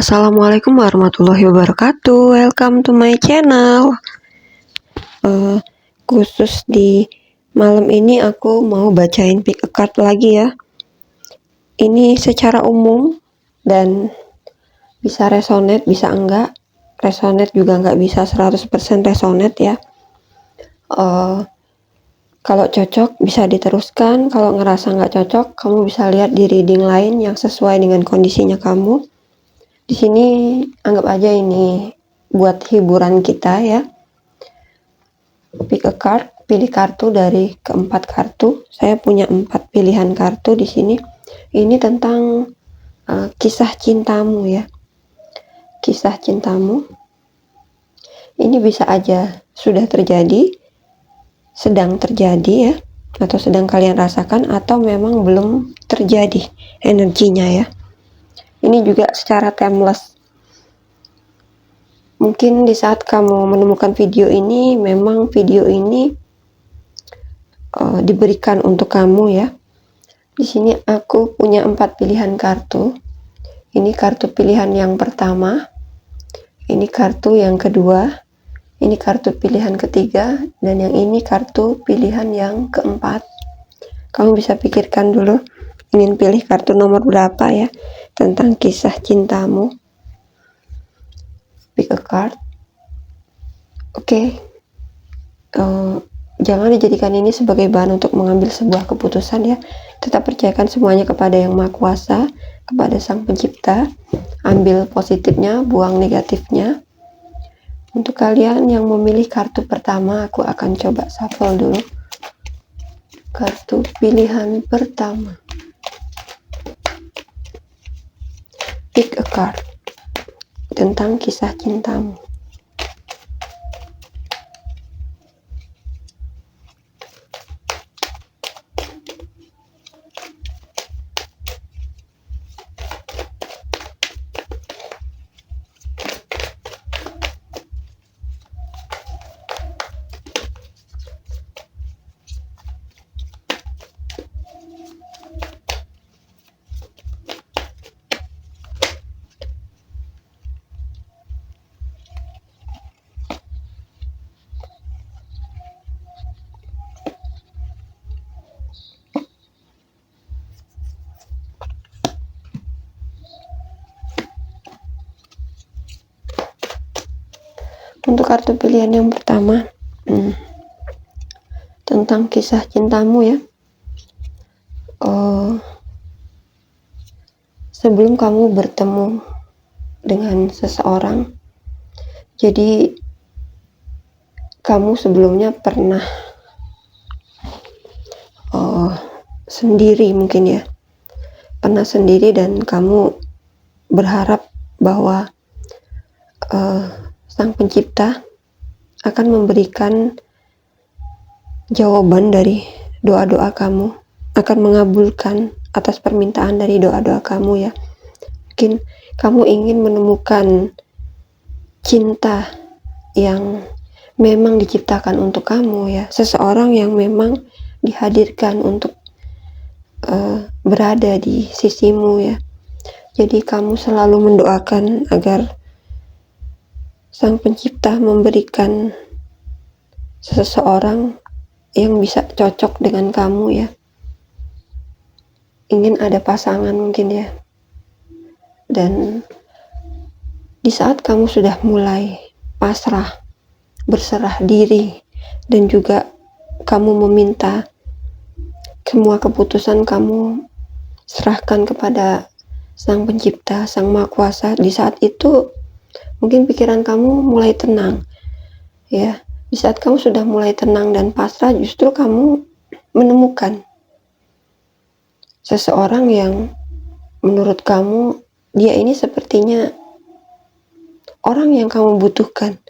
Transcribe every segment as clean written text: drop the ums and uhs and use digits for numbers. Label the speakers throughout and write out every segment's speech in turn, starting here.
Speaker 1: Assalamualaikum warahmatullahi wabarakatuh. Welcome to my channel. Khusus di malam ini aku mau bacain pick a card lagi ya. Ini secara umum dan bisa resonate, bisa enggak. Resonate juga enggak bisa 100% resonate ya. Kalau cocok bisa diteruskan, kalau ngerasa nggak cocok, kamu bisa lihat di reading lain yang sesuai dengan kondisinya kamu. Di sini anggap aja ini buat hiburan kita ya. Pick a card, pilih kartu dari keempat kartu. Saya punya 4 pilihan kartu di sini. Ini tentang kisah cintamu ya. Kisah cintamu. Ini bisa aja sudah terjadi, sedang terjadi ya, atau sedang kalian rasakan, atau memang belum terjadi energinya ya. Ini juga secara timeless. Mungkin di saat kamu menemukan video ini, memang video ini diberikan untuk kamu ya. Di sini aku punya 4 pilihan kartu. Ini kartu pilihan yang pertama, ini kartu yang kedua, ini kartu pilihan ketiga, dan yang ini kartu pilihan yang keempat. Kamu bisa pikirkan dulu ingin pilih kartu nomor berapa ya, tentang kisah cintamu. Pick a card. Oke. Jangan dijadikan ini sebagai bahan untuk mengambil sebuah keputusan ya. Tetap percayakan semuanya kepada Yang Maha Kuasa, kepada Sang Pencipta. Ambil positifnya, buang negatifnya. Untuk kalian yang memilih kartu pertama, aku akan coba shuffle dulu. Kartu pilihan pertama. Pick a card. Tentang kisah cintamu. Untuk kartu pilihan yang pertama, tentang kisah cintamu ya. Sebelum kamu bertemu dengan seseorang, jadi kamu sebelumnya pernah sendiri mungkin ya, pernah sendiri, dan kamu berharap bahwa Sang Pencipta akan memberikan jawaban dari doa-doa kamu, akan mengabulkan atas permintaan dari doa-doa kamu ya. Mungkin kamu ingin menemukan cinta yang memang diciptakan untuk kamu ya, seseorang yang memang dihadirkan untuk berada di sisimu ya. Jadi kamu selalu mendoakan agar Sang Pencipta memberikan seseorang yang bisa cocok dengan kamu ya. Ingin ada pasangan mungkin ya. Dan di saat kamu sudah mulai pasrah, berserah diri, dan juga kamu meminta semua keputusan kamu serahkan kepada Sang Pencipta, Sang Maha Kuasa, di saat itu mungkin pikiran kamu mulai tenang ya. Di saat kamu sudah mulai tenang dan pasrah, justru kamu menemukan seseorang yang menurut kamu dia ini sepertinya orang yang kamu butuhkan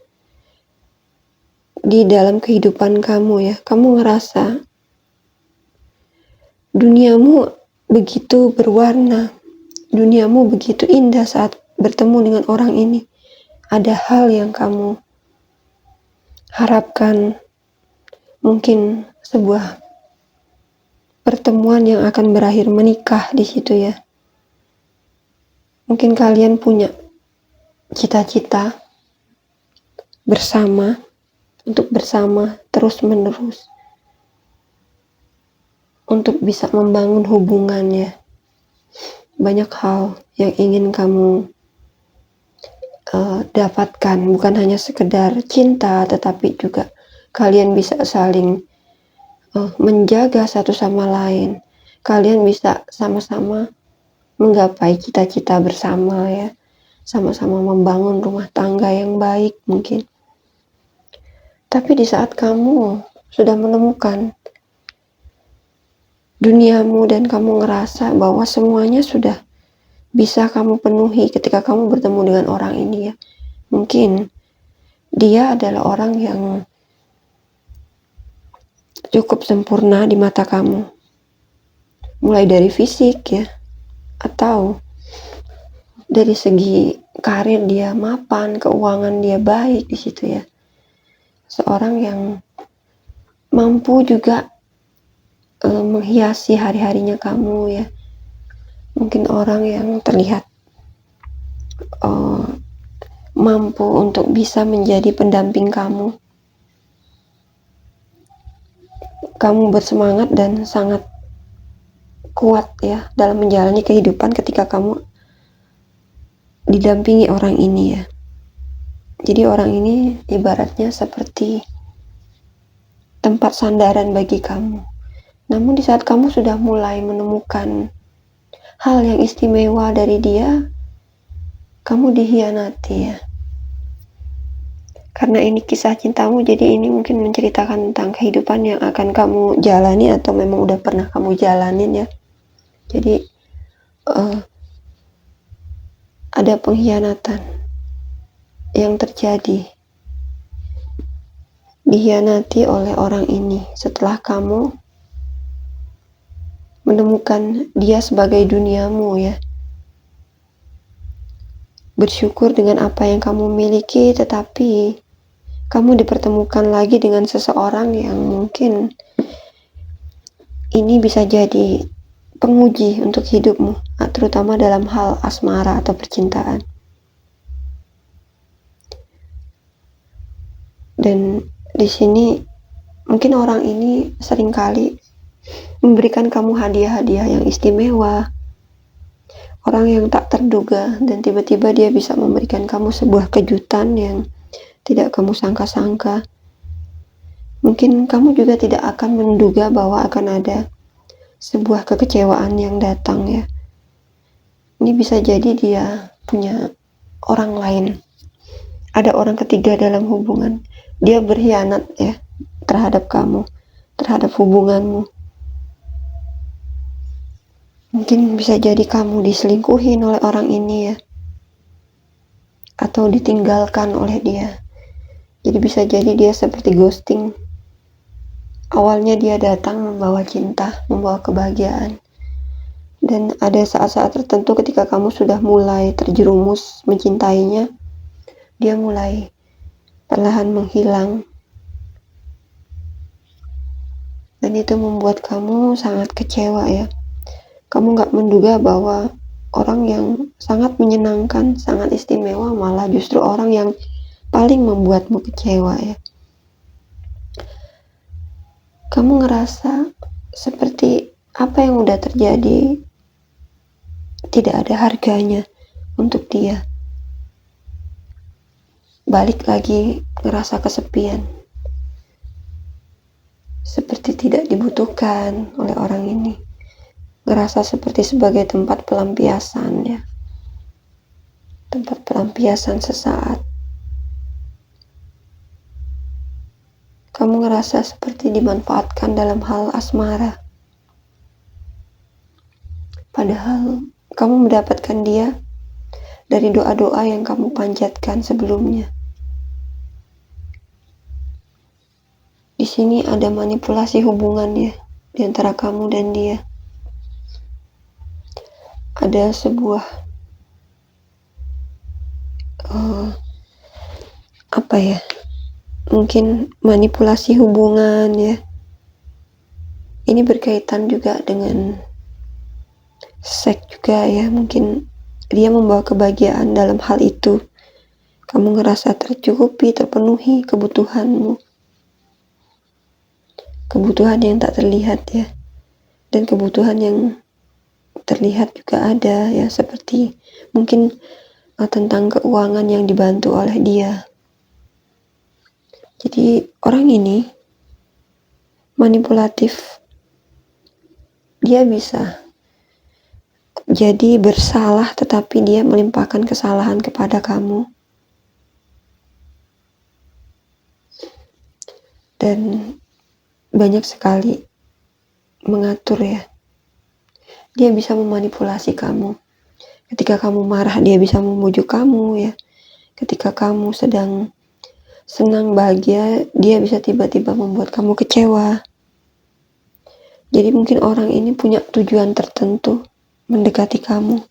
Speaker 1: di dalam kehidupan kamu ya. Kamu ngerasa duniamu begitu berwarna, duniamu begitu indah saat bertemu dengan orang ini. Ada hal yang kamu harapkan, mungkin sebuah pertemuan yang akan berakhir menikah di situ ya. Mungkin kalian punya cita-cita bersama, untuk bersama terus-menerus, untuk bisa membangun hubungannya. Banyak hal yang ingin kamu dapatkan, bukan hanya sekedar cinta, tetapi juga kalian bisa saling menjaga satu sama lain. Kalian bisa sama-sama menggapai cita-cita bersama ya, sama-sama membangun rumah tangga yang baik mungkin. Tapi di saat kamu sudah menemukan duniamu dan kamu ngerasa bahwa semuanya sudah bisa kamu penuhi ketika kamu bertemu dengan orang ini ya, mungkin dia adalah orang yang cukup sempurna di mata kamu, mulai dari fisik ya, atau dari segi karir dia mapan, keuangan dia baik di situ ya. Seorang yang mampu juga menghiasi hari-harinya kamu ya. Mungkin orang yang terlihat mampu untuk bisa menjadi pendamping kamu. Kamu bersemangat dan sangat kuat ya dalam menjalani kehidupan ketika kamu didampingi orang ini ya. Jadi orang ini ibaratnya seperti tempat sandaran bagi kamu. Namun di saat kamu sudah mulai menemukan hal yang istimewa dari dia, kamu dihianati ya. Karena ini kisah cintamu, jadi ini mungkin menceritakan tentang kehidupan yang akan kamu jalani atau memang udah pernah kamu jalanin ya. Jadi ada pengkhianatan yang terjadi, dihianati oleh orang ini setelah kamu menemukan dia sebagai duniamu ya. Bersyukur dengan apa yang kamu miliki, tetapi kamu dipertemukan lagi dengan seseorang yang mungkin ini bisa jadi penguji untuk hidupmu, terutama dalam hal asmara atau percintaan. Dan di sini mungkin orang ini seringkali memberikan kamu hadiah-hadiah yang istimewa, orang yang tak terduga, dan tiba-tiba dia bisa memberikan kamu sebuah kejutan yang tidak kamu sangka-sangka. Mungkin kamu juga tidak akan menduga bahwa akan ada sebuah kekecewaan yang datang ya. Ini bisa jadi dia punya orang lain, ada orang ketiga dalam hubungan. Dia berkhianat ya terhadap kamu, terhadap hubunganmu. Mungkin bisa jadi kamu diselingkuhin oleh orang ini ya, atau ditinggalkan oleh dia. Jadi bisa jadi dia seperti ghosting. Awalnya dia datang membawa cinta, membawa kebahagiaan. Dan ada saat-saat tertentu ketika kamu sudah mulai terjerumus mencintainya, dia mulai perlahan menghilang. Dan itu membuat kamu sangat kecewa ya. Kamu gak menduga bahwa orang yang sangat menyenangkan, sangat istimewa, malah justru orang yang paling membuatmu kecewa ya. Kamu ngerasa seperti apa yang udah terjadi tidak ada harganya untuk dia. Balik lagi ngerasa kesepian, seperti tidak dibutuhkan oleh orang ini. Ngerasa seperti sebagai tempat pelampiasan ya, tempat pelampiasan sesaat. Kamu ngerasa seperti dimanfaatkan dalam hal asmara, padahal kamu mendapatkan dia dari doa-doa yang kamu panjatkan sebelumnya. Di sini ada manipulasi hubungan ya di antara kamu dan dia. Ada sebuah mungkin manipulasi hubungan ya. Ini berkaitan juga dengan seks juga ya. Mungkin dia membawa kebahagiaan dalam hal itu, kamu ngerasa tercukupi, terpenuhi kebutuhanmu, kebutuhan yang tak terlihat ya, dan kebutuhan yang terlihat juga ada ya, seperti mungkin tentang keuangan yang dibantu oleh dia. Jadi orang ini manipulatif, dia bisa jadi bersalah tetapi dia melimpahkan kesalahan kepada kamu, dan banyak sekali mengatur ya. Dia bisa memanipulasi kamu. Ketika kamu marah, dia bisa membujuk kamu ya. Ketika kamu sedang senang, bahagia, dia bisa tiba-tiba membuat kamu kecewa. Jadi mungkin orang ini punya tujuan tertentu mendekati kamu.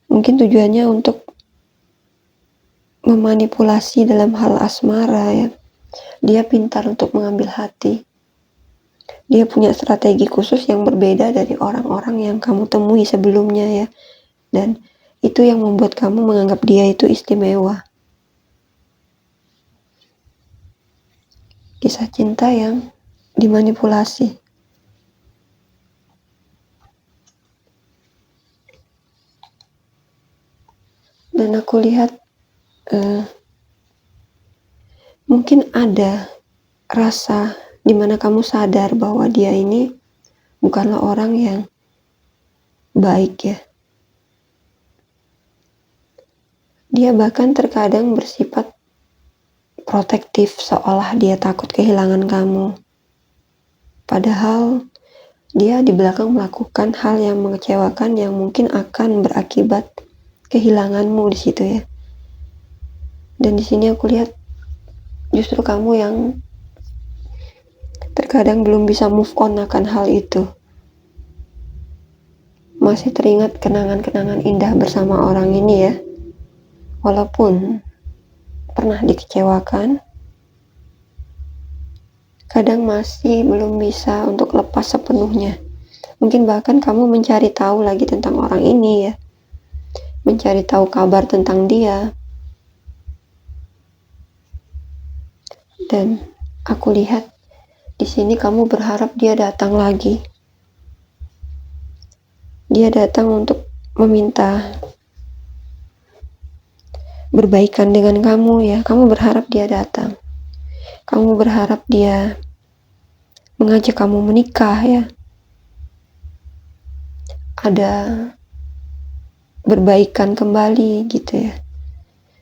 Speaker 1: Mungkin tujuannya untuk memanipulasi dalam hal asmara ya. Dia pintar untuk mengambil hati. Dia punya strategi khusus yang berbeda dari orang-orang yang kamu temui sebelumnya ya. Dan itu yang membuat kamu menganggap dia itu istimewa. Kisah cinta yang dimanipulasi. Dan aku lihat mungkin ada rasa dimana kamu sadar bahwa dia ini bukanlah orang yang baik ya. Dia bahkan terkadang bersifat protektif, seolah dia takut kehilangan kamu. Padahal dia di belakang melakukan hal yang mengecewakan yang mungkin akan berakibat kehilanganmu di situ ya. Dan di sini aku lihat justru kamu yang terkadang belum bisa move on akan hal itu. Masih teringat kenangan-kenangan indah bersama orang ini ya. Walaupun pernah dikecewakan, kadang masih belum bisa untuk lepas sepenuhnya. Mungkin bahkan kamu mencari tahu lagi tentang orang ini ya. Mencari tahu kabar tentang dia. Dan aku lihat di sini kamu berharap dia datang lagi. Dia datang untuk meminta berbaikan dengan kamu ya. Kamu berharap dia datang. Kamu berharap dia mengajak kamu menikah ya. Ada berbaikan kembali gitu ya.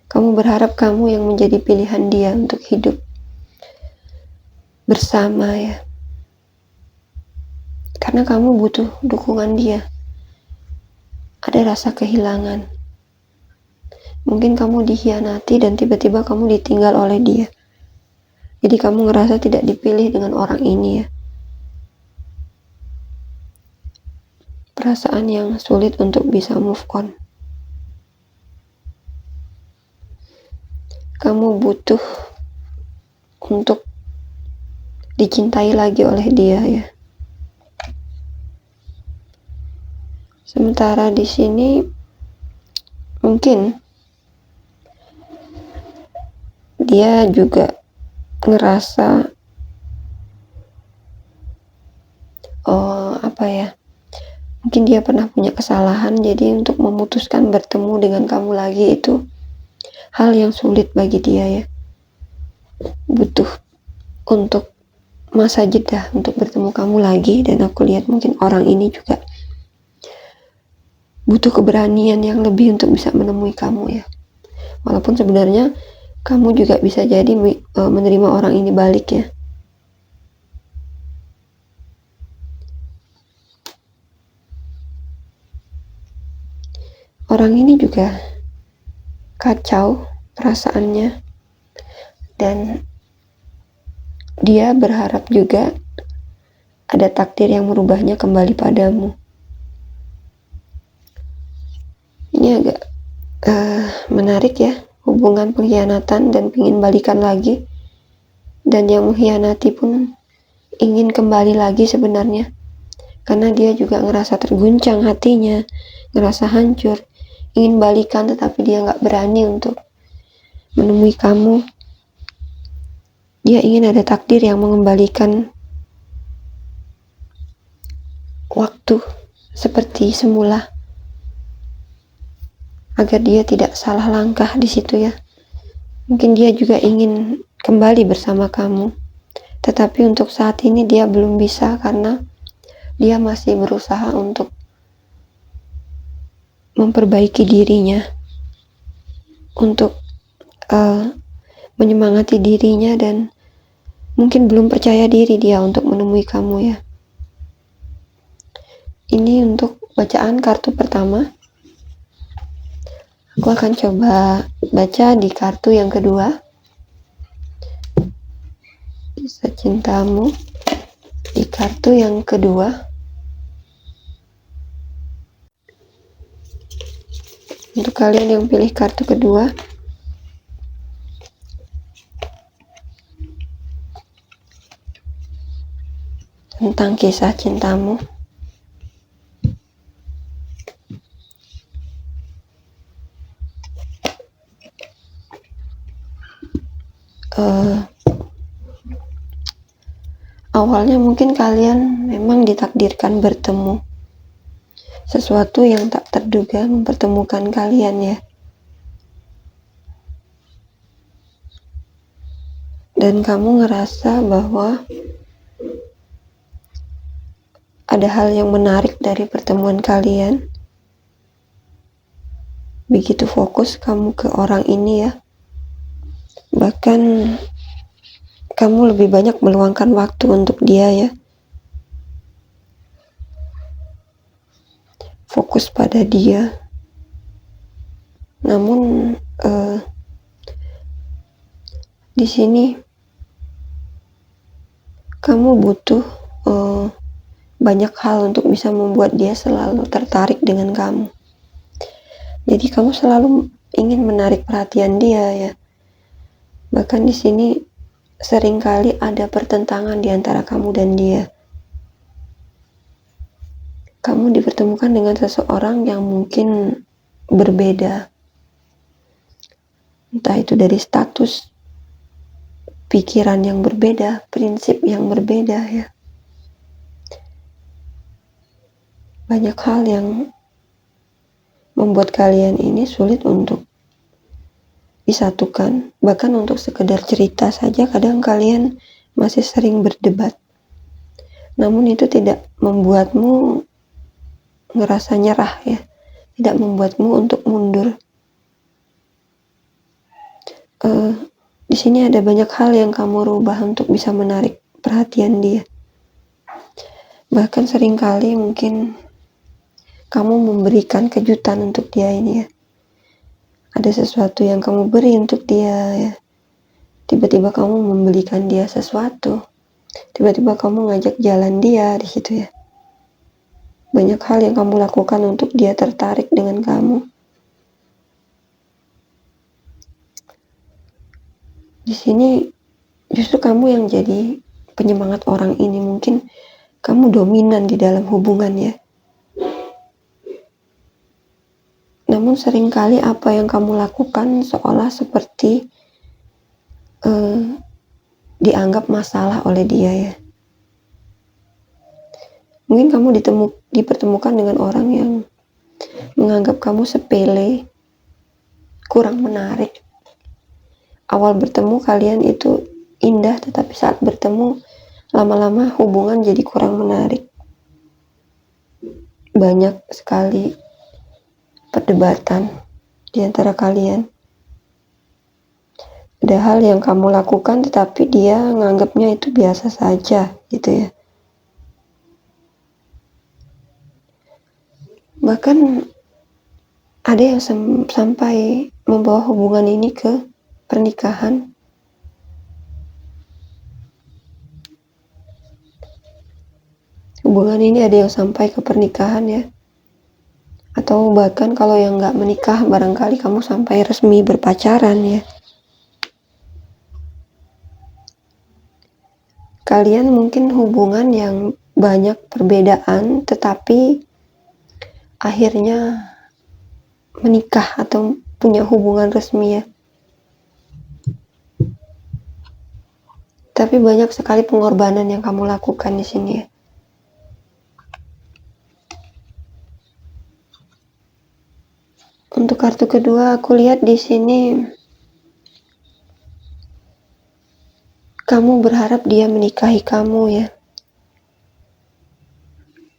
Speaker 1: Kamu berharap kamu yang menjadi pilihan dia untuk hidup bersama ya. Karena kamu butuh dukungan dia. Ada rasa kehilangan. Mungkin kamu dikhianati dan tiba-tiba kamu ditinggal oleh dia. Jadi kamu ngerasa tidak dipilih dengan orang ini ya. Perasaan yang sulit untuk bisa move on. Kamu butuh untuk dicintai lagi oleh dia ya. Sementara di sini mungkin dia juga ngerasa mungkin dia pernah punya kesalahan, jadi untuk memutuskan bertemu dengan kamu lagi itu hal yang sulit bagi dia ya. Butuh untuk masa jeda untuk bertemu kamu lagi. Dan aku lihat mungkin orang ini juga butuh keberanian yang lebih untuk bisa menemui kamu ya. Walaupun sebenarnya kamu juga bisa jadi menerima orang ini balik ya. Orang ini juga kacau perasaannya. Dan dia berharap juga ada takdir yang merubahnya kembali padamu. Ini agak menarik ya, hubungan pengkhianatan dan pingin balikan lagi. Dan yang mengkhianati pun ingin kembali lagi sebenarnya. Karena dia juga ngerasa terguncang hatinya, ngerasa hancur. ingin balikan tetapi dia nggak berani untuk menemui kamu. Dia ingin ada takdir yang mengembalikan waktu seperti semula agar dia tidak salah langkah di situ ya. Mungkin dia juga ingin kembali bersama kamu, tetapi untuk saat ini dia belum bisa karena dia masih berusaha untuk memperbaiki dirinya, untuk menyemangati dirinya, dan mungkin belum percaya diri dia untuk menemui kamu ya. Ini untuk bacaan kartu pertama. Aku akan coba baca di kartu yang kedua. Kisah cintamu di kartu yang kedua. Untuk kalian yang pilih kartu kedua, tentang kisah cintamu. Awalnya mungkin kalian memang ditakdirkan bertemu. Sesuatu yang tak terduga mempertemukan kalian ya. Dan kamu ngerasa bahwa ada hal yang menarik dari pertemuan kalian. Begitu fokus kamu ke orang ini ya. Bahkan kamu lebih banyak meluangkan waktu untuk dia ya. Fokus pada dia. Namun di sini kamu butuh banyak hal untuk bisa membuat dia selalu tertarik dengan kamu. Jadi kamu selalu ingin menarik perhatian dia ya. Bahkan di sini seringkali ada pertentangan di antara kamu dan dia. Kamu dipertemukan dengan seseorang yang mungkin berbeda. Entah itu dari status, pikiran yang berbeda, prinsip yang berbeda ya. Banyak hal yang membuat kalian ini sulit untuk disatukan. Bahkan untuk sekedar cerita saja kadang kalian masih sering berdebat. Namun itu tidak membuatmu ngerasa nyerah ya. Tidak membuatmu untuk mundur. Di sini ada banyak hal yang kamu rubah untuk bisa menarik perhatian dia. Bahkan seringkali mungkin kamu memberikan kejutan untuk dia ini ya. Ada sesuatu yang kamu beri untuk dia ya. Tiba-tiba kamu membelikan dia sesuatu. Tiba-tiba kamu ngajak jalan dia di situ ya. Banyak hal yang kamu lakukan untuk dia tertarik dengan kamu. Di sini justru kamu yang jadi penyemangat orang ini. Mungkin kamu dominan di dalam hubungan ya. Namun seringkali apa yang kamu lakukan seolah seperti dianggap masalah oleh dia ya. Mungkin kamu dipertemukan dengan orang yang menganggap kamu sepele, kurang menarik. Awal bertemu kalian itu indah, tetapi saat bertemu lama-lama hubungan jadi kurang menarik. Banyak sekali perdebatan di antara kalian. Ada hal yang kamu lakukan tetapi dia nganggapnya itu biasa saja gitu ya. Bahkan ada yang sampai membawa hubungan ini ke pernikahan. Hubungan ini ada yang sampai ke pernikahan ya. Atau bahkan kalau yang gak menikah, barangkali kamu sampai resmi berpacaran ya. Kalian mungkin hubungan yang banyak perbedaan, tetapi akhirnya menikah atau punya hubungan resmi ya. Tapi banyak sekali pengorbanan yang kamu lakukan di sini ya. Untuk kartu kedua, aku lihat di sini kamu berharap dia menikahi kamu ya.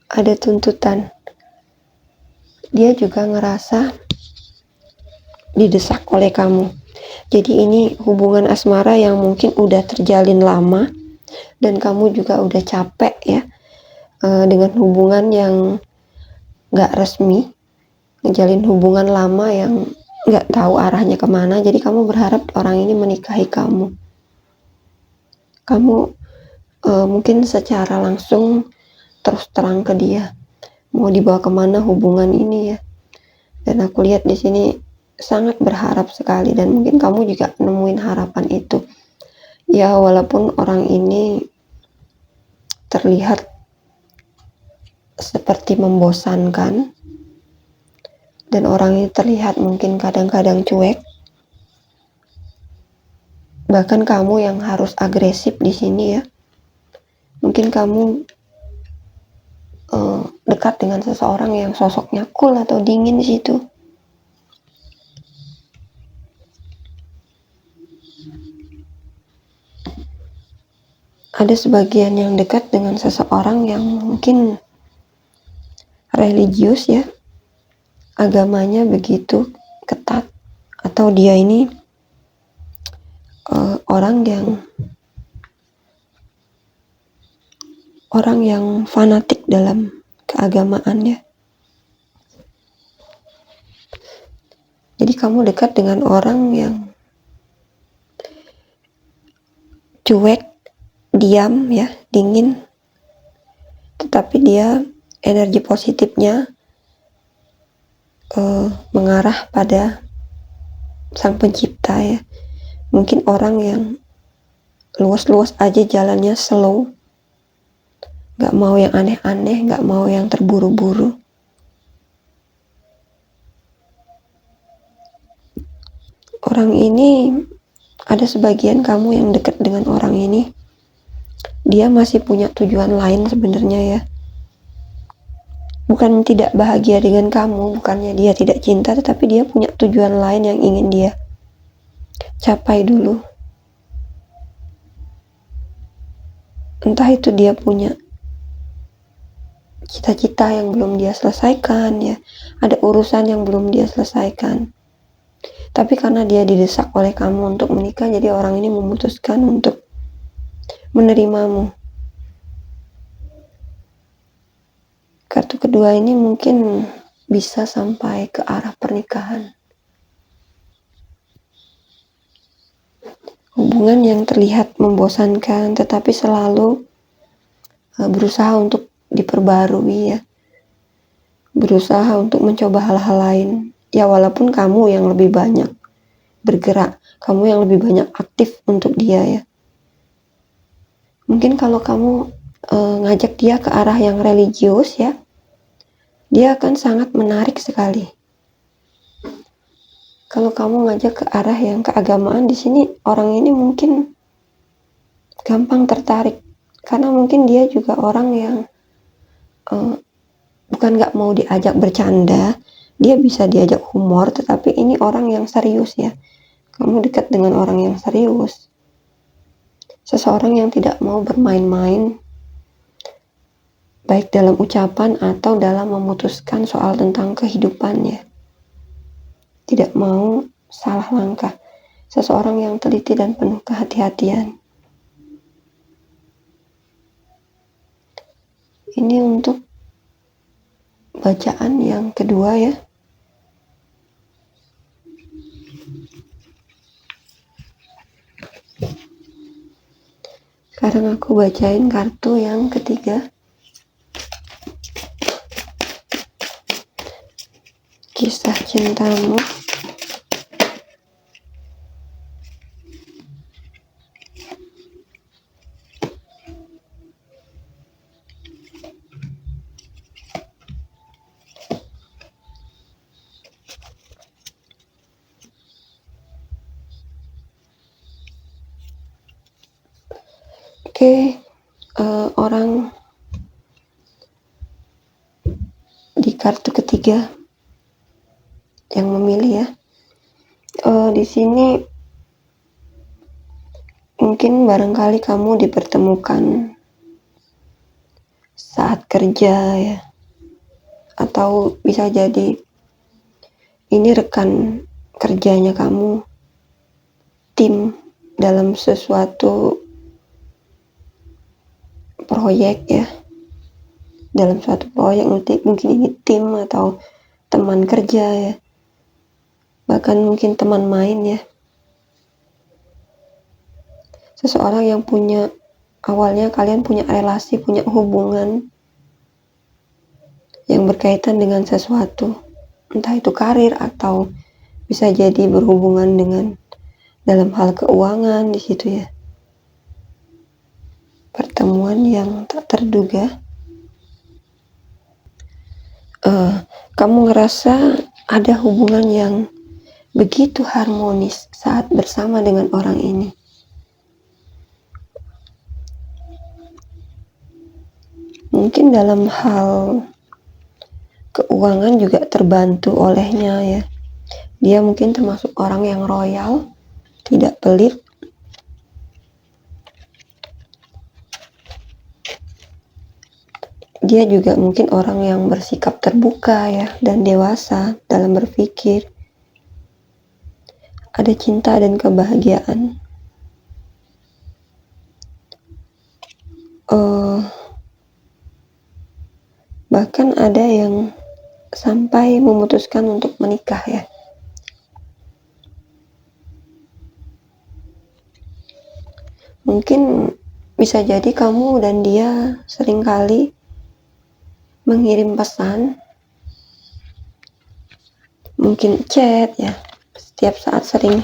Speaker 1: Ada tuntutan. Dia juga ngerasa didesak oleh kamu. Jadi ini hubungan asmara yang mungkin udah terjalin lama dan kamu juga udah capek ya dengan hubungan yang gak resmi, ngejalin hubungan lama yang gak tahu arahnya kemana. Jadi kamu berharap orang ini menikahi kamu. Kamu mungkin secara langsung terus terang ke dia mau dibawa kemana hubungan ini ya. Dan aku lihat di sini sangat berharap sekali dan mungkin kamu juga nemuin harapan itu. Ya walaupun orang ini terlihat seperti membosankan dan orang ini terlihat mungkin kadang-kadang cuek. Bahkan kamu yang harus agresif di sini ya. Mungkin kamu dekat dengan seseorang yang sosoknya cool atau dingin di situ. Ada sebagian yang dekat dengan seseorang yang mungkin religius ya, agamanya begitu ketat, atau dia ini orang yang fanatik dalam keagamaannya. Jadi kamu dekat dengan orang yang cuek, diam ya, dingin, tetapi dia energi positifnya mengarah pada sang pencipta ya. Mungkin orang yang luas-luas aja jalannya, slow, gak mau yang aneh-aneh, gak mau yang terburu-buru. Orang ini, ada sebagian kamu yang dekat dengan orang ini, dia masih punya tujuan lain sebenarnya ya. Bukan tidak bahagia dengan kamu, bukannya dia tidak cinta, tetapi dia punya tujuan lain yang ingin dia capai dulu. Entah itu dia punya cita-cita yang belum dia selesaikan ya, ada urusan yang belum dia selesaikan. Tapi karena dia didesak oleh kamu untuk menikah, jadi orang ini memutuskan untuk menerimamu. Kartu kedua ini mungkin bisa sampai ke arah pernikahan. Hubungan yang terlihat membosankan, tetapi selalu berusaha untuk diperbarui ya. Berusaha untuk mencoba hal-hal lain. Ya walaupun kamu yang lebih banyak bergerak, kamu yang lebih banyak aktif untuk dia ya. Mungkin kalau kamu ngajak dia ke arah yang religius ya, dia akan sangat menarik sekali. Kalau kamu ngajak ke arah yang keagamaan, di sini orang ini mungkin gampang tertarik, karena mungkin dia juga orang yang bukan gak mau diajak bercanda, dia bisa diajak humor, tetapi ini orang yang serius ya. Kamu dekat dengan orang yang serius, seseorang yang tidak mau bermain-main, baik dalam ucapan atau dalam memutuskan soal tentang kehidupannya. Tidak mau salah langkah, seseorang yang teliti dan penuh kehati-hatian. Ini untuk bacaan yang kedua ya. Sekarang aku bacain kartu yang ketiga. Kisah cintamu. Oke, orang di kartu ketiga yang memilih ya. Di sini mungkin barangkali kamu dipertemukan saat kerja ya, atau bisa jadi ini rekan kerjanya kamu, tim dalam sesuatu proyek ya, dalam suatu proyek mungkin ini tim atau teman kerja ya, bahkan mungkin teman main ya. Seseorang yang awalnya kalian punya relasi, punya hubungan yang berkaitan dengan sesuatu, entah itu karir atau bisa jadi berhubungan dengan dalam hal keuangan di situ ya. Pertemuan yang tak terduga. Kamu ngerasa ada hubungan yang begitu harmonis saat bersama dengan orang ini. Mungkin dalam hal keuangan juga terbantu olehnya ya. Dia mungkin termasuk orang yang royal, tidak pelit. Dia juga mungkin orang yang bersikap terbuka ya, dan dewasa dalam berpikir. Ada cinta dan kebahagiaan. Bahkan ada yang sampai memutuskan untuk menikah ya. Mungkin bisa jadi kamu dan dia seringkali mengirim pesan, mungkin chat ya, setiap saat sering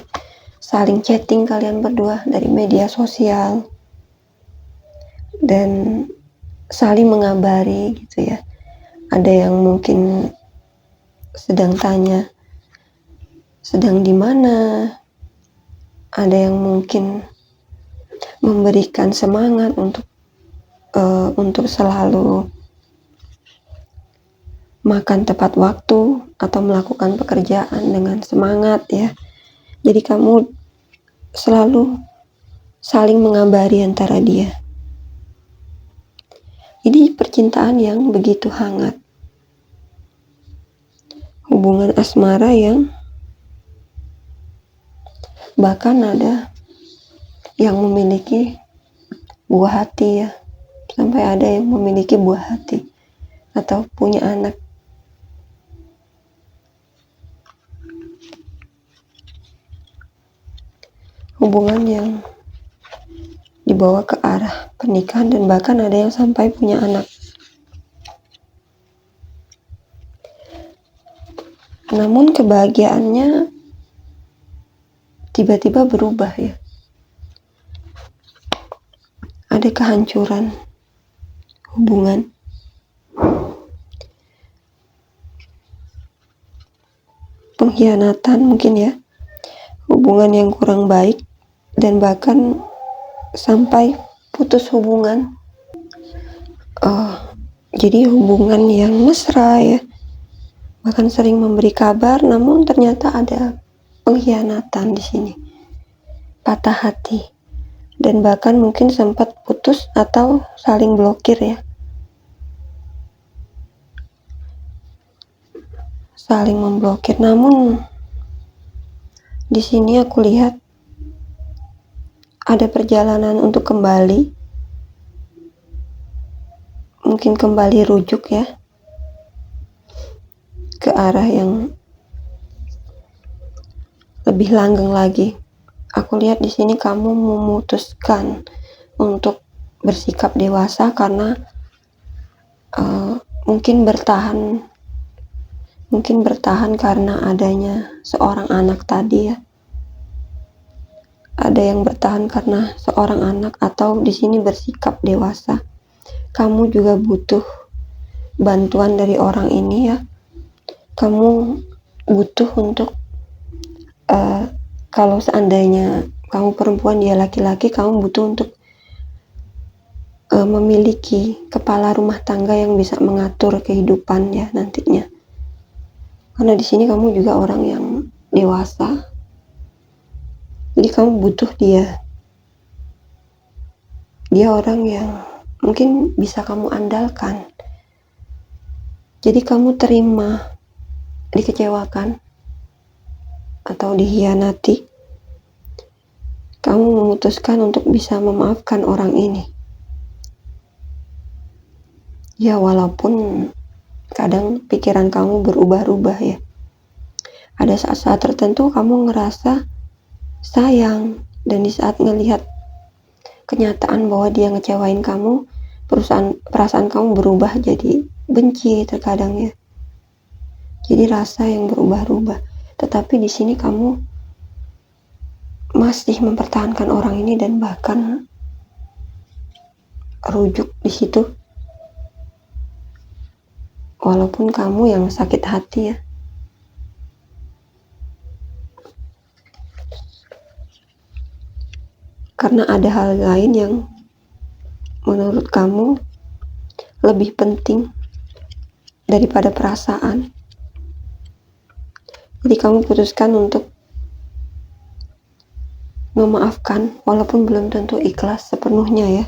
Speaker 1: saling chatting kalian berdua dari media sosial dan saling mengabari gitu ya. Ada yang mungkin sedang tanya sedang di mana, ada yang mungkin memberikan semangat untuk selalu makan tepat waktu atau melakukan pekerjaan dengan semangat ya. Jadi kamu selalu saling mengabari antara dia. Ini percintaan yang begitu hangat. Hubungan asmara yang bahkan ada yang memiliki buah hati ya. Sampai ada yang memiliki buah hati atau punya anak. Hubungan yang dibawa ke arah pernikahan dan bahkan ada yang sampai punya anak. Namun kebahagiaannya tiba-tiba berubah ya. Ada kehancuran hubungan. Pengkhianatan mungkin ya. Hubungan yang kurang baik dan bahkan sampai putus hubungan. Jadi hubungan yang mesra ya, bahkan sering memberi kabar, namun ternyata ada pengkhianatan di sini, patah hati, dan bahkan mungkin sempat putus atau saling blokir ya, saling memblokir. Namun di sini aku lihat ada perjalanan untuk kembali, mungkin kembali rujuk ya ke arah yang lebih langgeng lagi. Aku lihat di sini kamu memutuskan untuk bersikap dewasa karena mungkin bertahan karena adanya seorang anak tadi ya. Ada yang bertahan karena seorang anak atau di sini bersikap dewasa. Kamu juga butuh bantuan dari orang ini ya. Kamu butuh untuk kalau seandainya kamu perempuan dia laki-laki, kamu butuh untuk memiliki kepala rumah tangga yang bisa mengatur kehidupan ya nantinya. Karena di sini kamu juga orang yang dewasa, jadi kamu butuh dia. Dia orang yang mungkin bisa kamu andalkan. Jadi kamu terima dikecewakan atau dihianati, kamu memutuskan untuk bisa memaafkan orang ini. Ya walaupun kadang pikiran kamu berubah-ubah ya. Ada saat-saat tertentu kamu ngerasa sayang, dan di saat ngelihat kenyataan bahwa dia ngecewain kamu, perasaan kamu berubah jadi benci terkadang ya. Jadi rasa yang berubah-ubah. Tetapi di sini kamu masih mempertahankan orang ini dan bahkan rujuk di situ. Walaupun kamu yang sakit hati ya. Karena ada hal lain yang menurut kamu lebih penting daripada perasaan. Jadi kamu putuskan untuk memaafkan walaupun belum tentu ikhlas sepenuhnya ya.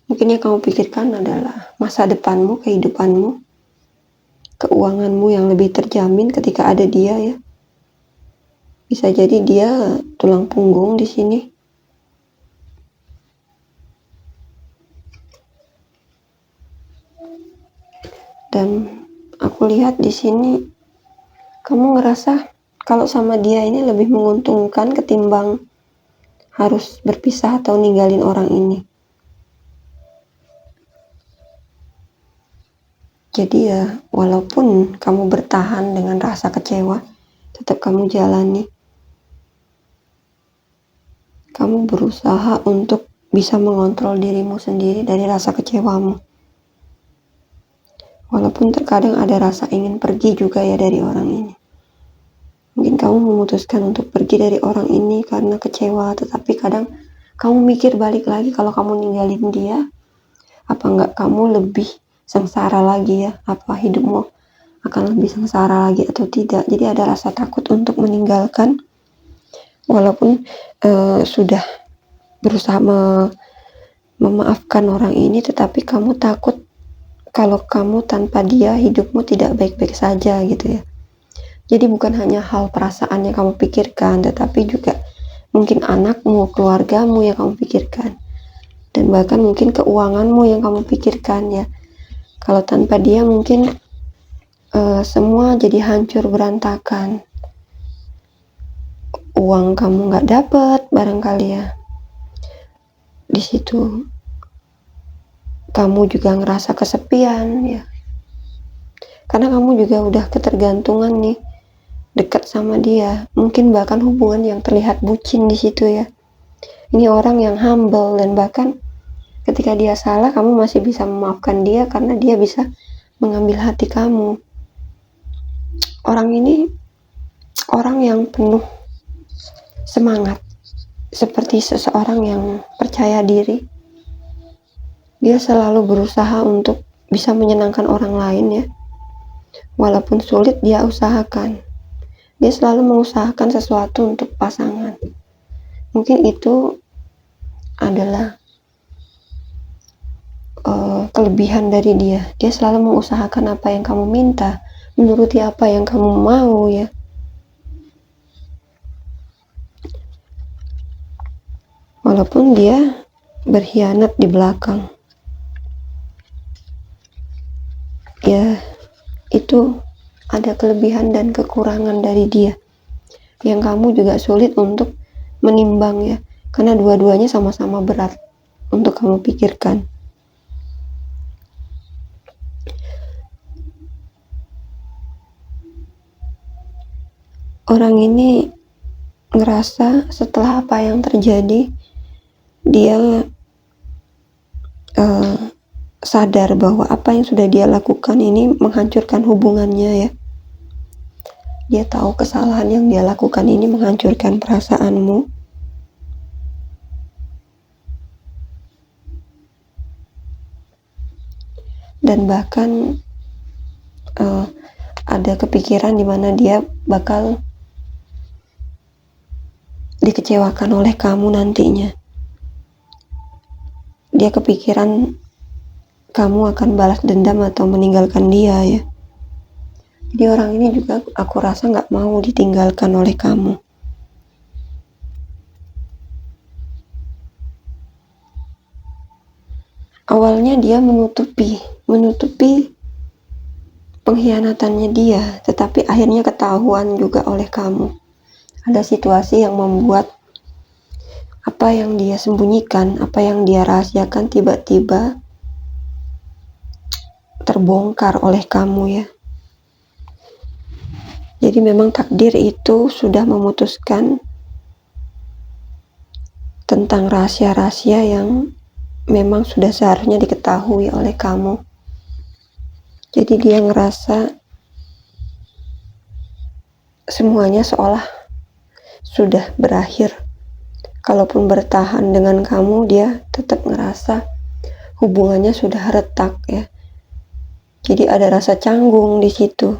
Speaker 1: Mungkin yang kamu pikirkan adalah masa depanmu, kehidupanmu, keuanganmu yang lebih terjamin ketika ada dia ya. Bisa jadi dia tulang punggung di sini. Dan aku lihat di sini kamu ngerasa kalau sama dia ini lebih menguntungkan ketimbang harus berpisah atau ninggalin orang ini. Jadi ya walaupun kamu bertahan dengan rasa kecewa, tetap kamu jalani. Kamu berusaha untuk bisa mengontrol dirimu sendiri dari rasa kecewamu. Walaupun terkadang ada rasa ingin pergi juga ya dari orang ini. Mungkin kamu memutuskan untuk pergi dari orang ini karena kecewa, tetapi kadang kamu mikir balik lagi kalau kamu ninggalin dia, apa enggak kamu lebih sengsara lagi ya? Apa hidupmu akan lebih sengsara lagi atau tidak? Jadi ada rasa takut untuk meninggalkan, walaupun sudah berusaha memaafkan orang ini, tetapi kamu takut kalau kamu tanpa dia hidupmu tidak baik-baik saja gitu ya. Jadi bukan hanya hal perasaan yang kamu pikirkan, tetapi juga mungkin anakmu, keluargamu yang kamu pikirkan, dan bahkan mungkin keuanganmu yang kamu pikirkan ya. Kalau tanpa dia mungkin semua jadi hancur berantakan. Uang kamu nggak dapet barangkali ya. Di situ kamu juga ngerasa kesepian ya. Karena kamu juga udah ketergantungan nih, dekat sama dia. Mungkin bahkan hubungan yang terlihat bucin di situ ya. Ini orang yang humble, dan bahkan ketika dia salah kamu masih bisa memaafkan dia karena dia bisa mengambil hati kamu. Orang ini orang yang penuh semangat, seperti seseorang yang percaya diri. Dia selalu berusaha untuk bisa menyenangkan orang lain ya. Walaupun sulit dia usahakan. Dia selalu mengusahakan sesuatu untuk pasangan. Mungkin itu adalah kelebihan dari dia. Dia selalu mengusahakan apa yang kamu minta, menuruti apa yang kamu mau ya. Walaupun dia berkhianat di belakang. Ya, itu ada kelebihan dan kekurangan dari dia yang kamu juga sulit untuk menimbang ya, karena dua-duanya sama-sama berat untuk kamu pikirkan. Orang ini ngerasa setelah apa yang terjadi, dia sadar bahwa apa yang sudah dia lakukan ini menghancurkan hubungannya ya. Dia tahu kesalahan yang dia lakukan ini menghancurkan perasaanmu. Dan bahkan ada kepikiran di mana dia bakal dikecewakan oleh kamu nantinya. Dia kepikiran kamu akan balas dendam atau meninggalkan dia ya. Jadi orang ini juga aku rasa gak mau ditinggalkan oleh kamu. Awalnya dia menutupi pengkhianatannya dia, tetapi akhirnya ketahuan juga oleh kamu. Ada situasi yang membuat apa yang dia sembunyikan, apa yang dia rahasiakan tiba-tiba terbongkar oleh kamu ya. Jadi memang takdir itu sudah memutuskan tentang rahasia-rahasia yang memang sudah seharusnya diketahui oleh kamu. Jadi dia ngerasa semuanya seolah sudah berakhir. Kalaupun bertahan dengan kamu, dia tetap ngerasa hubungannya sudah retak ya. Jadi ada rasa canggung di situ.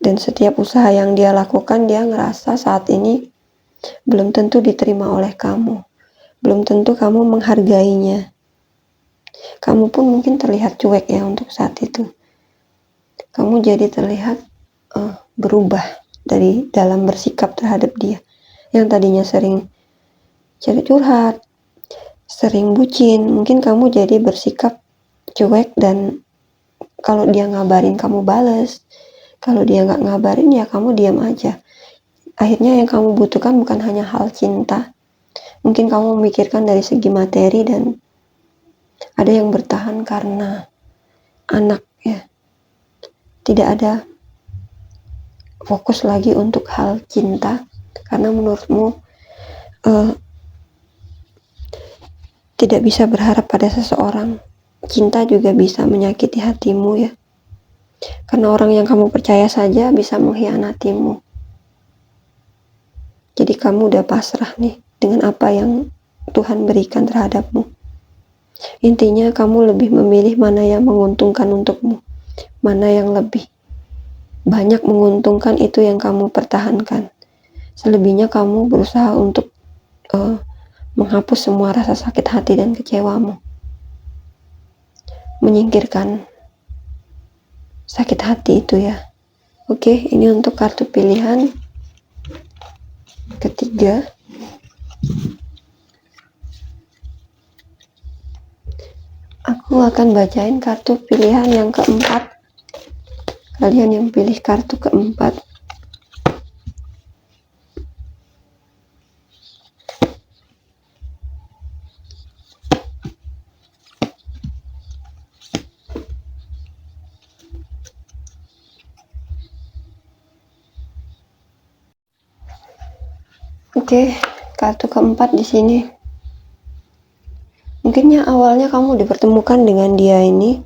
Speaker 1: Dan setiap usaha yang dia lakukan, dia ngerasa saat ini belum tentu diterima oleh kamu. Belum tentu kamu menghargainya. Kamu pun mungkin terlihat cuek ya untuk saat itu. Kamu jadi terlihat berubah dari dalam bersikap terhadap dia. Yang tadinya sering cari curhat, sering bucin, mungkin kamu jadi bersikap cuek dan kalau dia ngabarin kamu bales, kalau dia nggak ngabarin ya kamu diam aja. Akhirnya yang kamu butuhkan bukan hanya hal cinta, mungkin kamu memikirkan dari segi materi dan ada yang bertahan karena anak ya. Tidak ada fokus lagi untuk hal cinta karena menurutmu tidak bisa berharap pada seseorang. Cinta juga bisa menyakiti hatimu ya. Karena orang yang kamu percaya saja bisa mengkhianatimu. Jadi kamu udah pasrah nih dengan apa yang Tuhan berikan terhadapmu. Intinya kamu lebih memilih mana yang menguntungkan untukmu. Mana yang lebih banyak menguntungkan itu yang kamu pertahankan. Selebihnya kamu berusaha untuk menghapus semua rasa sakit hati dan kecewamu. Menyingkirkan sakit hati itu ya. Oke, ini untuk kartu pilihan ketiga. Aku akan bacain kartu pilihan yang keempat. Kalian yang pilih kartu keempat. Oke, kartu keempat di sini. Mungkinnya awalnya kamu dipertemukan dengan dia ini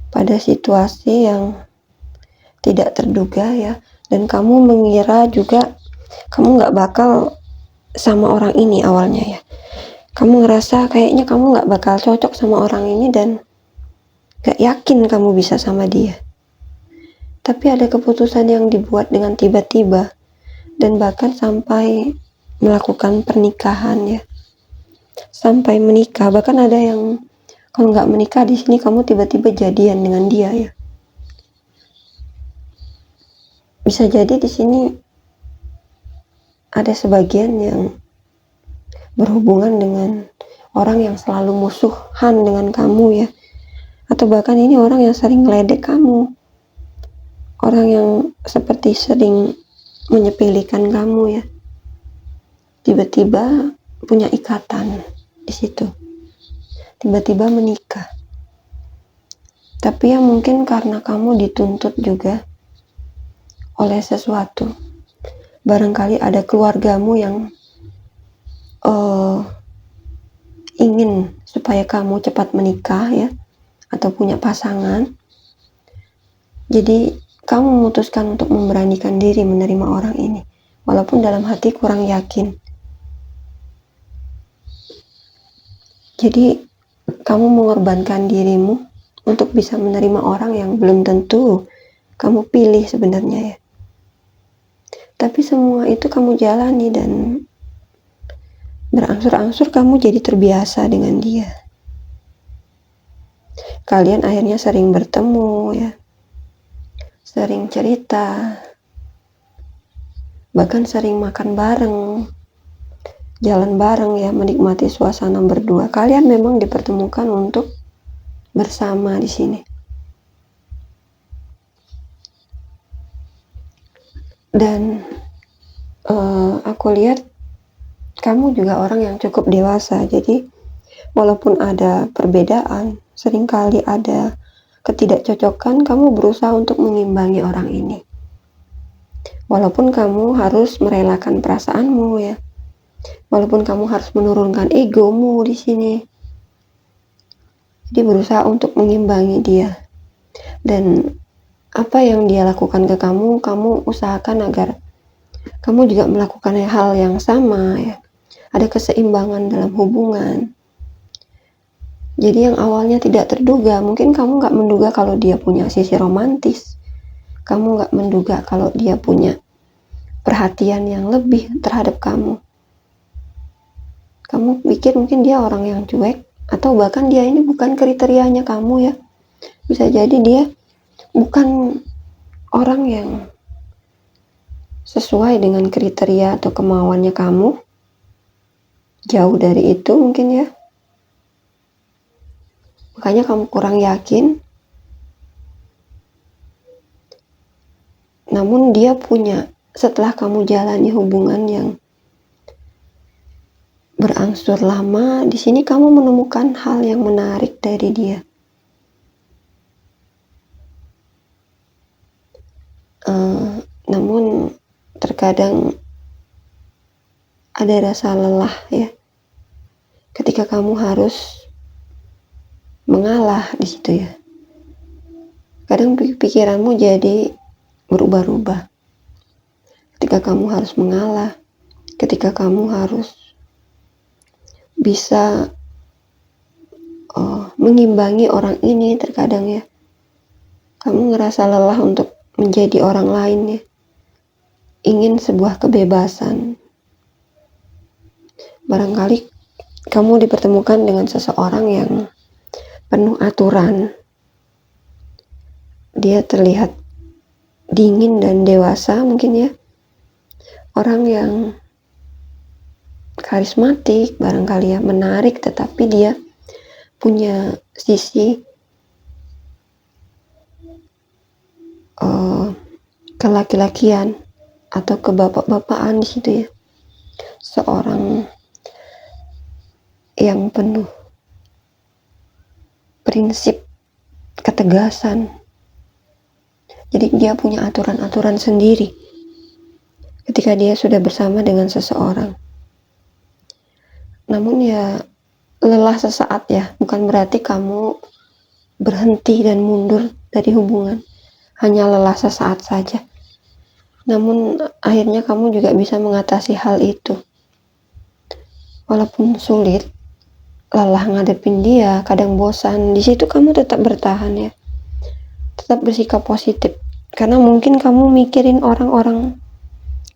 Speaker 1: pada situasi yang tidak terduga ya, dan kamu mengira juga kamu nggak bakal sama orang ini awalnya ya. Kamu ngerasa kayaknya kamu nggak bakal cocok sama orang ini dan gak yakin kamu bisa sama dia. Tapi ada keputusan yang dibuat dengan tiba-tiba dan bahkan sampai melakukan pernikahan ya, sampai menikah. Bahkan ada yang kalau nggak menikah di sini kamu tiba-tiba jadian dengan dia ya. Bisa jadi di sini ada sebagian yang berhubungan dengan orang yang selalu musuhan dengan kamu ya, atau bahkan ini orang yang sering ngeledek kamu, orang yang seperti sering menyepelekan kamu ya. Tiba-tiba punya ikatan di situ, tiba-tiba menikah. Tapi ya mungkin karena kamu dituntut juga oleh sesuatu. Barangkali ada keluargamu yang ingin supaya kamu cepat menikah ya, atau punya pasangan. Jadi kamu memutuskan untuk memberanikan diri menerima orang ini, walaupun dalam hati kurang yakin. Jadi kamu mengorbankan dirimu untuk bisa menerima orang yang belum tentu kamu pilih sebenarnya ya. Tapi semua itu kamu jalani dan berangsur-angsur kamu jadi terbiasa dengan dia. Kalian akhirnya sering bertemu ya, sering cerita, bahkan sering makan bareng, jalan bareng ya, menikmati suasana berdua. Kalian memang dipertemukan untuk bersama di sini. Dan aku lihat kamu juga orang yang cukup dewasa, jadi walaupun ada perbedaan, seringkali ada ketidakcocokan, kamu berusaha untuk mengimbangi orang ini. Walaupun kamu harus merelakan perasaanmu ya, walaupun kamu harus menurunkan egomu di sini, jadi berusaha untuk mengimbangi dia. Dan apa yang dia lakukan ke kamu, kamu usahakan agar kamu juga melakukan hal yang sama ya. Ada keseimbangan dalam hubungan. Jadi yang awalnya tidak terduga, mungkin kamu gak menduga kalau dia punya sisi romantis, kamu gak menduga kalau dia punya perhatian yang lebih terhadap kamu. Kamu pikir mungkin dia orang yang cuek, atau bahkan dia ini bukan kriterianya kamu ya. Bisa jadi dia bukan orang yang sesuai dengan kriteria atau kemauannya kamu. Jauh dari itu mungkin ya. Makanya kamu kurang yakin. Namun dia punya, setelah kamu jalani hubungan yang berangsur lama, di sini kamu menemukan hal yang menarik dari dia. Namun terkadang ada rasa lelah ya, ketika kamu harus mengalah di situ ya. Kadang pikiranmu jadi berubah-ubah. Ketika kamu harus mengalah, ketika kamu harus bisa mengimbangi orang ini, terkadang ya, kamu ngerasa lelah untuk menjadi orang lain ya. Ingin sebuah kebebasan. Barangkali kamu dipertemukan dengan seseorang yang penuh aturan. Dia terlihat dingin dan dewasa mungkin ya. Orang yang karismatik, barangkali ya, menarik, tetapi dia punya sisi kelaki-lakian atau kebapak-bapakan di situ ya. Seorang yang penuh prinsip ketegasan. Jadi dia punya aturan-aturan sendiri ketika dia sudah bersama dengan seseorang. Namun ya lelah sesaat ya, bukan berarti kamu berhenti dan mundur dari hubungan. Hanya lelah sesaat saja. Namun akhirnya kamu juga bisa mengatasi hal itu. Walaupun sulit, lelah ngadepin dia, kadang bosan, di situ kamu tetap bertahan ya. Tetap bersikap positif. Karena mungkin kamu mikirin orang-orang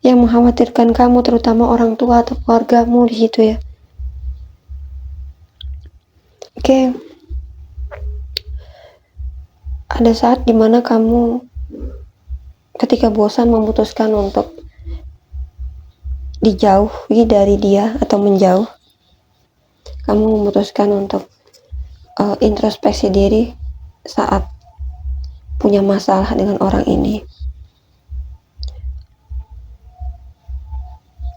Speaker 1: yang mengkhawatirkan kamu, terutama orang tua atau keluargamu di situ ya. Oke. Ada saat dimana kamu ketika bosan memutuskan untuk dijauhi dari dia atau menjauh. Kamu memutuskan untuk introspeksi diri saat punya masalah dengan orang ini.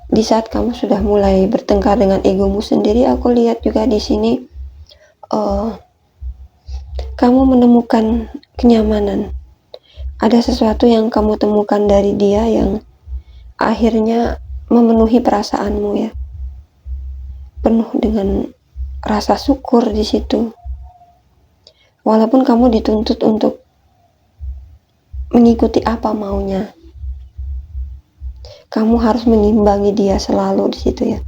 Speaker 1: Di saat kamu sudah mulai bertengkar dengan egomu sendiri, aku lihat juga di sini kamu menemukan kenyamanan. Ada sesuatu yang kamu temukan dari dia yang akhirnya memenuhi perasaanmu ya. Penuh dengan rasa syukur di situ. Walaupun kamu dituntut untuk mengikuti apa maunya. Kamu harus mengimbangi dia selalu di situ ya.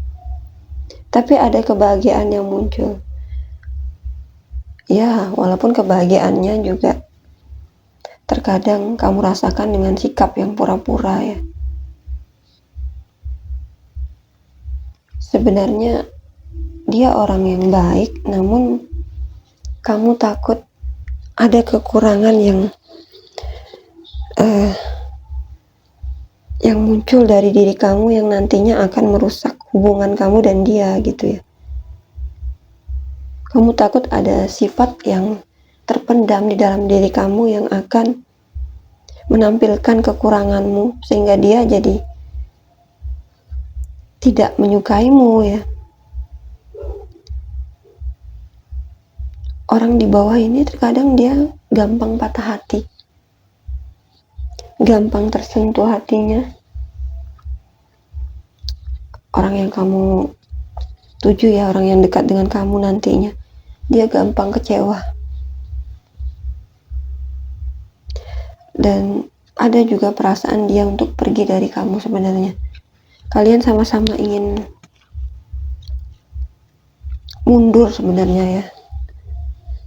Speaker 1: Tapi ada kebahagiaan yang muncul. Ya, walaupun kebahagiaannya juga terkadang kamu rasakan dengan sikap yang pura-pura ya. Sebenarnya dia orang yang baik, namun kamu takut ada kekurangan yang muncul dari diri kamu yang nantinya akan merusak hubungan kamu dan dia gitu ya. Kamu takut ada sifat yang terpendam di dalam diri kamu yang akan menampilkan kekuranganmu sehingga dia jadi tidak menyukaimu ya. Orang di bawah ini terkadang dia gampang patah hati, gampang tersentuh hatinya. Orang yang kamu tuju ya, orang yang dekat dengan kamu nantinya, dia gampang kecewa. Dan ada juga perasaan dia untuk pergi dari kamu sebenarnya. Kalian sama-sama ingin mundur sebenarnya ya.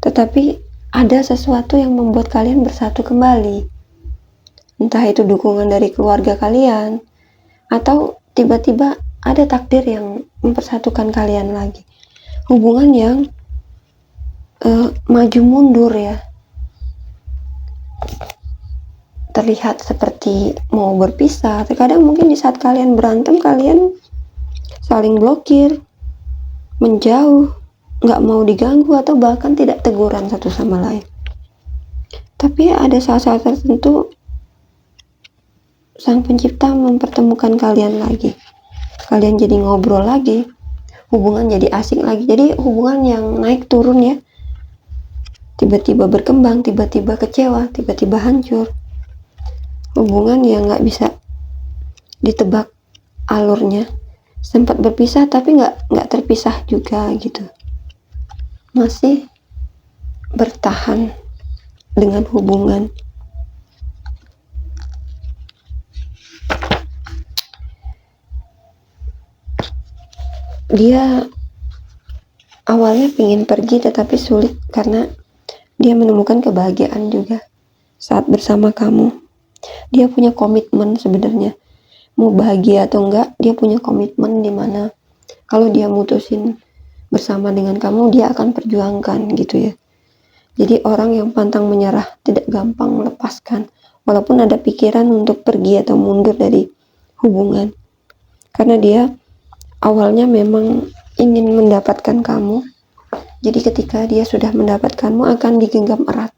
Speaker 1: Tetapi ada sesuatu yang membuat kalian bersatu kembali. Entah itu dukungan dari keluarga kalian, atau tiba-tiba ada takdir yang mempersatukan kalian lagi. Hubungan yang maju mundur ya. Terlihat seperti mau berpisah. Terkadang mungkin di saat kalian berantem, kalian saling blokir, menjauh, nggak mau diganggu, atau bahkan tidak teguran satu sama lain. Tapi ada saat-saat tertentu Sang Pencipta mempertemukan kalian lagi. Kalian jadi ngobrol lagi, hubungan jadi asik lagi. Jadi hubungan yang naik turun ya. Tiba-tiba berkembang, tiba-tiba kecewa, tiba-tiba hancur. Hubungan yang nggak bisa ditebak alurnya. Sempat berpisah tapi nggak terpisah juga gitu. Masih bertahan dengan hubungan. Dia awalnya ingin pergi tetapi sulit karena dia menemukan kebahagiaan juga saat bersama kamu. Dia punya komitmen sebenarnya. Mau bahagia atau enggak, dia punya komitmen di mana kalau dia mutusin bersama dengan kamu, dia akan perjuangkan gitu ya. Jadi orang yang pantang menyerah, tidak gampang melepaskan walaupun ada pikiran untuk pergi atau mundur dari hubungan. Karena dia awalnya memang ingin mendapatkan kamu. Jadi ketika dia sudah mendapatkanmu akan digenggam erat.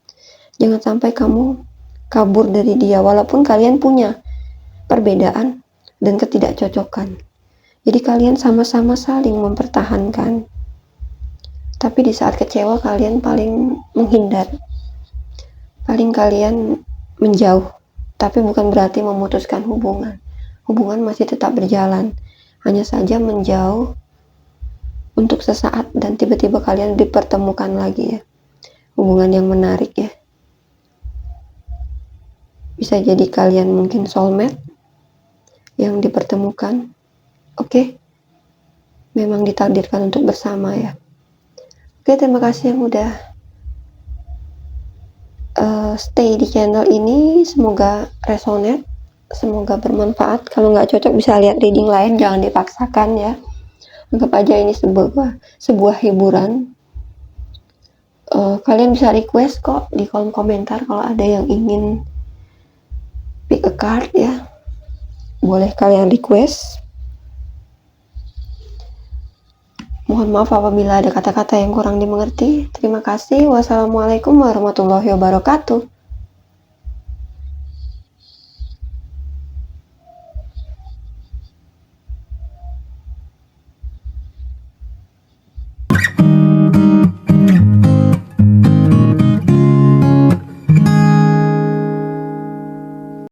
Speaker 1: Jangan sampai kamu kabur dari dia walaupun kalian punya perbedaan dan ketidakcocokan. Jadi kalian sama-sama saling mempertahankan. Tapi di saat kecewa kalian paling menghindar. Paling kalian menjauh. Tapi bukan berarti memutuskan hubungan. Hubungan masih tetap berjalan. Hanya saja menjauh untuk sesaat dan tiba-tiba kalian dipertemukan lagi ya. Hubungan yang menarik ya. Bisa jadi kalian mungkin soulmate yang dipertemukan. Oke. Memang ditakdirkan untuk bersama ya. Oke, terima kasih yang udah stay di channel ini. Semoga resonate, semoga bermanfaat. Kalau nggak cocok bisa lihat reading lain, jangan dipaksakan ya. Anggap aja ini sebuah hiburan. Kalian bisa request kok di kolom komentar kalau ada yang ingin pick a card ya. Boleh kalian request. Mohon maaf apabila ada kata-kata yang kurang dimengerti. Terima kasih. Wassalamualaikum warahmatullahi wabarakatuh.